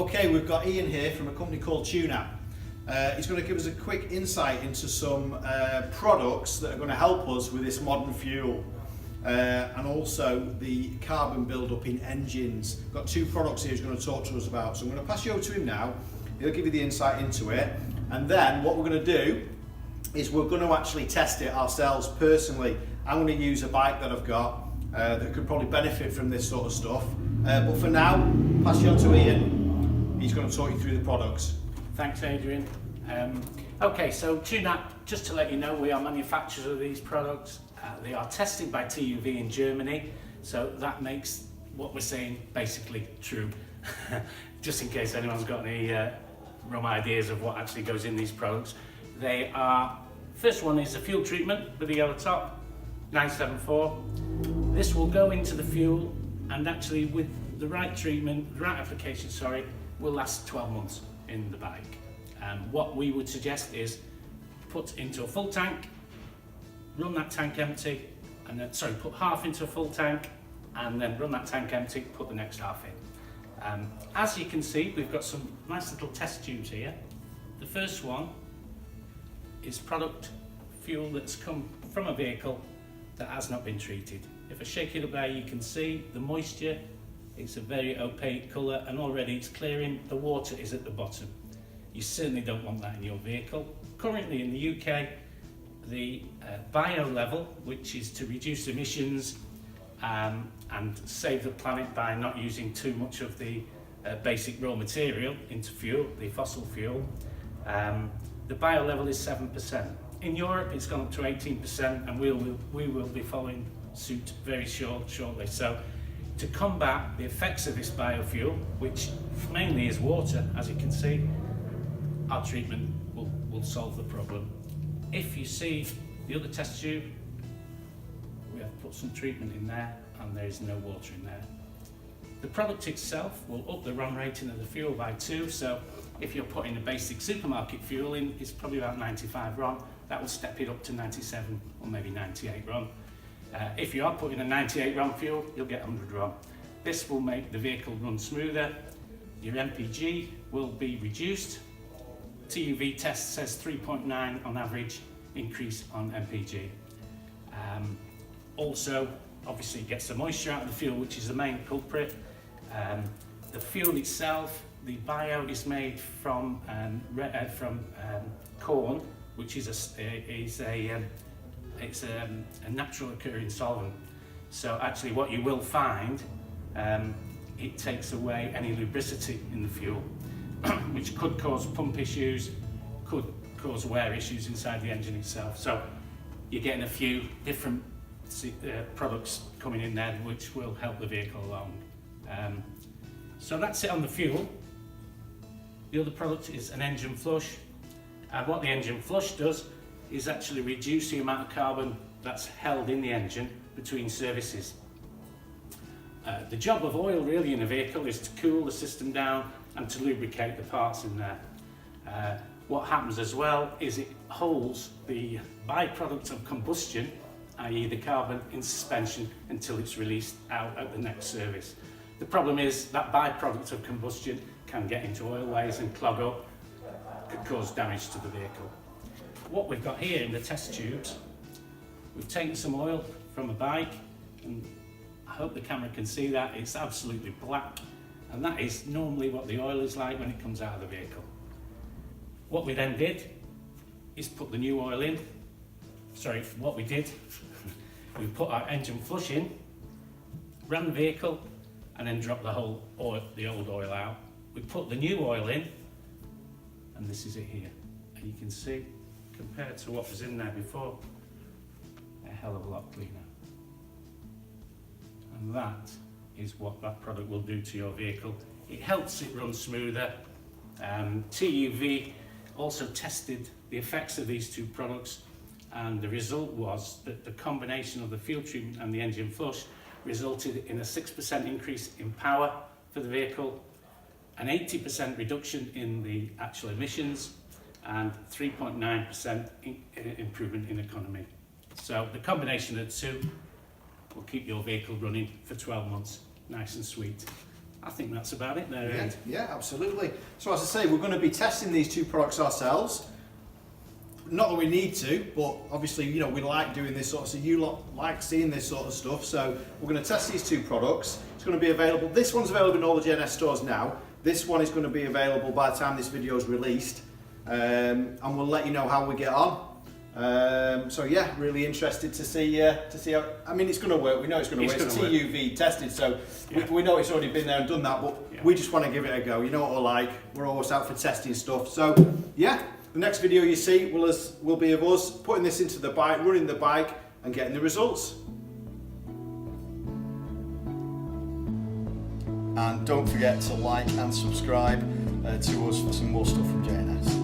Okay, we've got Ian here from a company called Tunap. He's going to give us a quick insight into some products that are going to help us with this modern fuel and also the carbon build-up in engines. We've got two products here he's going to talk to us about. So I'm going to pass you over to him now. He'll give you the insight into it, and then what we're going to do is we're going to actually test it ourselves personally. I'm going to use a bike that I've got that could probably benefit from this sort of stuff. But for now, pass you on to Ian. He's going to talk you through the products. Thanks, Adrian. Okay, so Tunap, just to let you know, we are manufacturers of these products. They are tested by TÜV in Germany, so that makes what we're saying basically true. Just in case anyone's got any wrong ideas of what actually goes in these products. They are, first one is a fuel treatment with the yellow top, 974. This will go into the fuel and actually with the right treatment, the right application, sorry, will last 12 months in the bike. What we would suggest is put into a full tank, run that tank empty, and then, sorry, put half into a full tank and then run that tank empty, put the next half in. As you can see, we've got some nice little test tubes here. The first one is product fuel that's come from a vehicle that has not been treated. If I shake it up there, you can see the moisture. It's a very opaque colour and already it's clearing. The water is at the bottom. You certainly don't want that in your vehicle. Currently in the UK, the bio level, which is to reduce emissions and save the planet by not using too much of the basic raw material into fuel, the fossil fuel, the bio level is 7%. In Europe, it's gone up to 18%, and we will be following suit very shortly. So, to combat the effects of this biofuel, which mainly is water, as you can see, our treatment will solve the problem. If you see the other test tube, we have put some treatment in there, and there is no water in there. The product itself will up the RON rating of the fuel by 2, so if you're putting a basic supermarket fuel in, it's probably about 95 RON. That will step it up to 97 or maybe 98 RON. If you are putting a 98 RON fuel, you'll get 100 RON. This will make the vehicle run smoother. Your MPG will be reduced. TÜV test says 3.9 on average increase on MPG. Also, obviously, it gets the moisture out of the fuel, which is the main culprit. The fuel itself, the bio is made from corn, which is a natural occurring solvent. So actually what you will find, it takes away any lubricity in the fuel, which could cause pump issues, could cause wear issues inside the engine itself. So you're getting a few different products coming in there which will help the vehicle along. So that's it on the fuel. The other product is an engine flush. And what the engine flush does is actually reduce the amount of carbon that's held in the engine between services. The job of oil really in a vehicle is to cool the system down and to lubricate the parts in there. What happens as well is it holds the byproduct of combustion, i.e. the carbon, in suspension until it's released out at the next service. The problem is that byproduct of combustion can get into oilways and clog up, could cause damage to the vehicle. What we've got here in the test tubes, we've taken some oil from a bike, and I hope the camera can see that. It's absolutely black, and that is normally what the oil is like when it comes out of the vehicle. What we then did is put the new oil in. Sorry, what we did, we put our engine flush in, ran the vehicle, and then dropped the whole oil, the old oil out. We put the new oil in, and this is it here. And you can see, compared to what was in there before, a hell of a lot cleaner. And that is what that product will do to your vehicle. It helps it run smoother. TÜV also tested the effects of these two products, and the result was that the combination of the fuel treatment and the engine flush resulted in a 6% increase in power for the vehicle, an 80% reduction in the actual emissions, and 3.9% improvement in economy. So the combination of the two will keep your vehicle running for 12 months, nice and sweet. I think that's about it there, Yeah, Ed. yeah, absolutely. So as I say, we're going to be testing these two products ourselves. Not that we need to, but obviously, you know, we like doing this sort of, so you lot like seeing this sort of stuff. So we're going to test these two products. It's going to be available. This one's available in all the J&S stores now. This one is going to be available by the time this video is released, and we'll let you know how we get on. So yeah, really interested to see how. I mean, it's going to work. We know it's going to work. It's TUV tested, so we know it's already been there and done that. But we just want to give it a go. You know what we're like. We're always out for testing stuff. So yeah, the next video you see will be of us putting this into the bike, running the bike, and getting the results. And don't forget to like and subscribe to us for some more stuff from J&S.